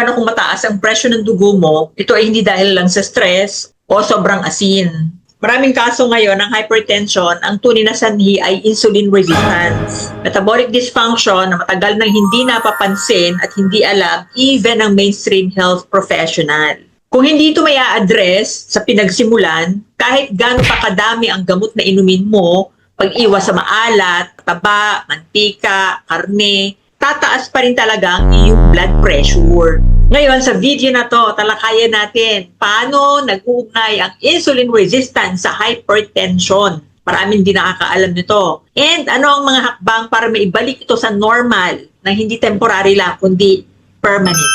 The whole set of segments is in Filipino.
paano kung mataas ang presyo ng dugo mo, ito ay hindi dahil lang sa stress o sobrang asin. Maraming kaso ngayon ng hypertension, ang tunay na sanhi ay insulin resistance. Metabolic dysfunction na matagal nang hindi napapansin at hindi alam even ng mainstream health professional. Kung hindi ito may a-address sa pinagsimulan, kahit gaano pa kadami ang gamot na inumin mo, pag-iwas sa maalat, taba, mantika, karne, tataas pa rin talaga ang iyong blood pressure. Ngayon, sa video na to, talakayan natin paano nag-uugnay ang insulin resistance sa hypertension. Maraming hindi nakakaalam nito. And ano ang mga hakbang para maibalik ito sa normal na hindi temporary lang, kundi permanent.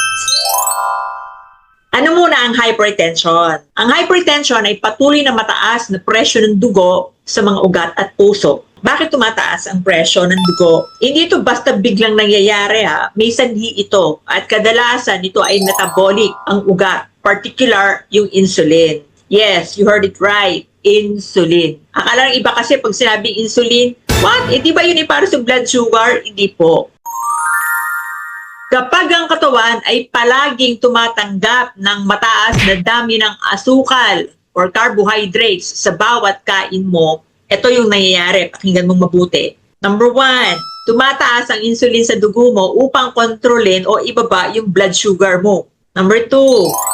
Ano muna ang hypertension? Ang hypertension ay patuloy na mataas na presyo ng dugo sa mga ugat at puso. Bakit tumataas ang presyo ng dugo? Hindi ito basta biglang nangyayari ha. May sanhi ito at kadalasan ito ay metabolic ang ugat, particular yung insulin. Yes, you heard it right, insulin. Akala ng iba kasi pag sinabing insulin, what? Di ba yun ay para sa blood sugar? Hindi po. Kapag ang katawan ay palaging tumatanggap ng mataas na dami ng asukal or carbohydrates sa bawat kain mo, ito yung nangyayari. Pakinggan mong mabuti. Number 1, tumataas ang insulin sa dugo mo upang kontrolin o ibaba yung blood sugar mo. Number 2,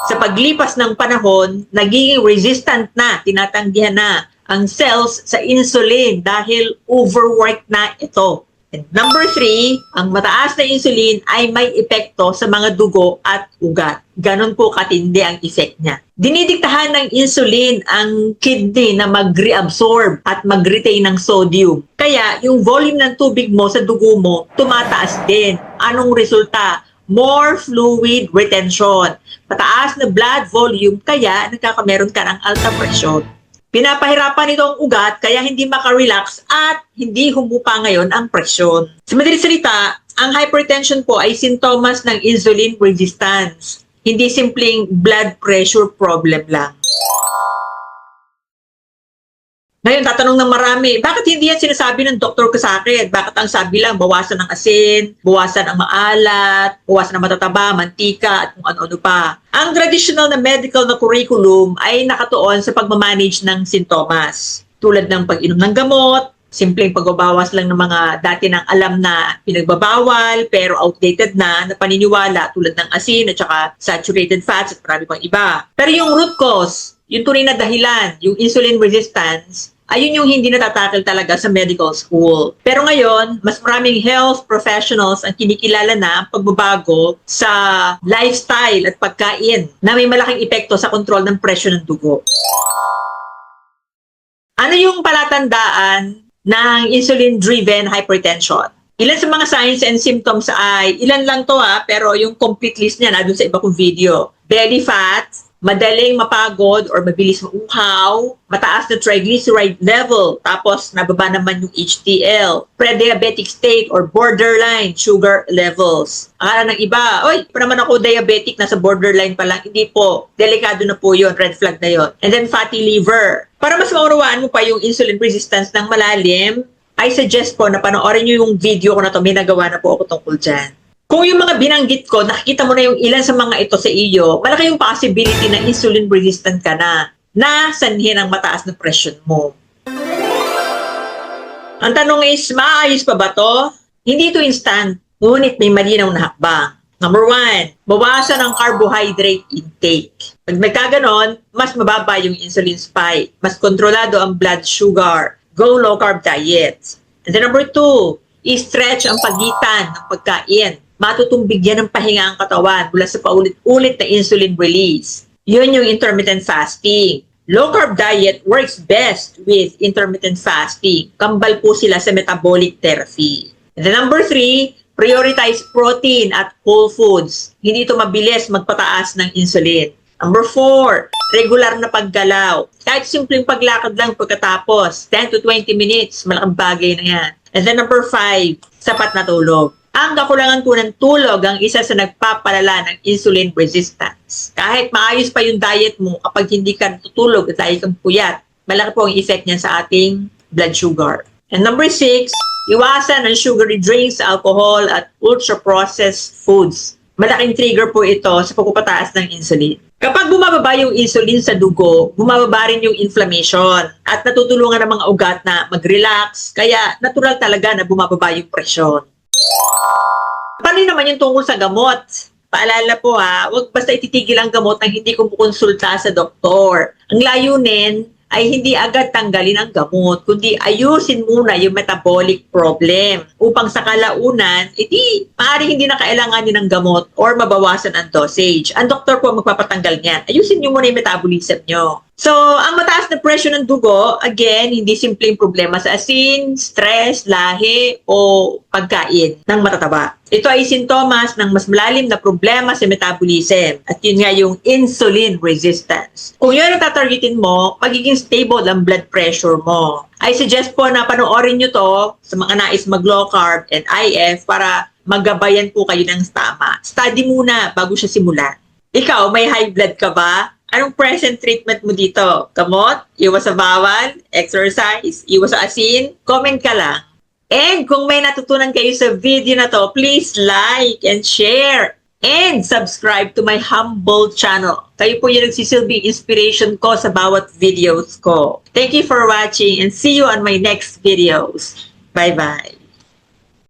sa paglipas ng panahon, nagiging resistant na, tinatanggihan na ang cells sa insulin dahil overworked na ito. And number 3, ang mataas na insulin ay may epekto sa mga dugo at ugat. Ganon po katindi ang effect niya. Dinidiktahan ng insulin ang kidney na mag-reabsorb at mag-retain ng sodium. Kaya yung volume ng tubig mo sa dugo mo tumataas din. Anong resulta? More fluid retention. Pataas na blood volume kaya nagkakameron ka ng alta presyon. Pinapahirapan ito ang ugat kaya hindi makarelax at hindi humupa ngayon ang presyon. Sa madaling salita, ang hypertension po ay sintomas ng insulin resistance. Hindi simpleng blood pressure problem lang. Ngayon, tatanong ng marami, bakit hindi yan sinasabi ng doktor ko sa akin? Bakit ang sabi lang, bawasan ng asin, bawasan ang maalat, bawasan ng matataba, mantika, at kung ano-ano pa. Ang traditional na medical na curriculum ay nakatuon sa pagmamanage ng sintomas. Tulad ng pag-inom ng gamot, simpleng pagbabawas lang ng mga dati nang alam na pinagbabawal, pero outdated na paniniwala tulad ng asin at saka saturated fats at marami pang iba. Pero yung root cause, yung tunay na dahilan, yung insulin resistance, ayun yung hindi natatakil talaga sa medical school. Pero ngayon, mas maraming health professionals ang kinikilala na ang pagbabago sa lifestyle at pagkain na may malaking epekto sa kontrol ng presyo ng dugo. Ano yung palatandaan ng insulin-driven hypertension? Ilan sa mga signs and symptoms ay, ilan lang to pero yung complete list niya na dun sa iba kong video. Belly fat, madaling mapagod or mabilis mauhaw, mataas na triglyceride level, tapos nababa naman yung HDL, pre-diabetic state or borderline sugar levels. Akala ng iba, oy, pa naman ako diabetic, nasa borderline pa lang. Hindi po. Delikado na po yun, red flag na yun. And then fatty liver. Para mas maunawaan mo pa yung insulin resistance ng malalim, I suggest po na panoorin nyo yung video ko na to. May nagawa na po ako tungkol dyan. Kung yung mga binanggit ko, nakikita mo na yung ilan sa mga ito sa iyo, malaki yung possibility na insulin resistant ka na sanhin ang mataas na presyon mo. Ang tanong is, maayos pa ba to? Hindi ito instant, ngunit may malinaw na hakbang. Number 1, bawasan ang carbohydrate intake. Pag nagkaganon, mas mababa yung insulin spike, mas kontrolado ang blood sugar, go low carb diet. And then number 2, i-stretch ang pagitan ng pagkain. Matutumbig yan ng pahinga ang katawan mula sa paulit-ulit na insulin release. Yun yung intermittent fasting. Low-carb diet works best with intermittent fasting. Kambal po sila sa metabolic therapy. And then number 3, prioritize protein at whole foods. Hindi ito mabilis magpataas ng insulin. Number 4, regular na paggalaw. Kahit simpleng paglakad lang pagkatapos, 10 to 20 minutes, malaking bagay na yan. And then number 5, sapat na tulog. Ang kakulangan po ng tulog ang isa sa nagpapalala ng insulin resistance. Kahit maayos pa yung diet mo, kapag hindi ka tutulog at lagi kang puyat, malaki po ang effect niya sa ating blood sugar. And number 6, iwasan ang sugary drinks, alcohol, at ultra-processed foods. Malaking trigger po ito sa pagpapataas ng insulin. Kapag bumababa yung insulin sa dugo, bumababa rin yung inflammation at natutulungan ng mga ugat na mag-relax, kaya natural talaga na bumababa yung presyon. Paano naman yung tungkol sa gamot? Paalala po huwag basta ititigil ang gamot nang hindi kumukonsulta sa doktor. Ang layunin ay hindi agad tanggalin ang gamot, kundi ayusin muna yung metabolic problem upang sa kalaunan, maaaring hindi na kailanganin ng gamot or mabawasan ang dosage. Ang doktor po magpapatanggal niyan. Ayusin niyo muna yung metabolism niyo. So, ang mataas na presyo ng dugo, again, hindi simpleng problema sa asin, stress, lahi, o pagkain ng matataba. Ito ay sintomas ng mas malalim na problema sa metabolism at yun nga yung insulin resistance. Kung yun ang tatargetin mo, magiging stable ang blood pressure mo. I suggest po na panoorin nyo to sa mga nais mag-low carb and IF para magabayan po kayo ng tama. Study muna bago siya simulan. Ikaw, may high blood ka ba? Anong present treatment mo dito? Gamot? Iwas sa bawal? Exercise? Iwas sa asin? Comment ka lang. And kung may natutunan kayo sa video na to, please like and share and subscribe to my humble channel. Kayo po yung nagsisilbing inspiration ko sa bawat videos ko. Thank you for watching and see you on my next videos. Bye-bye.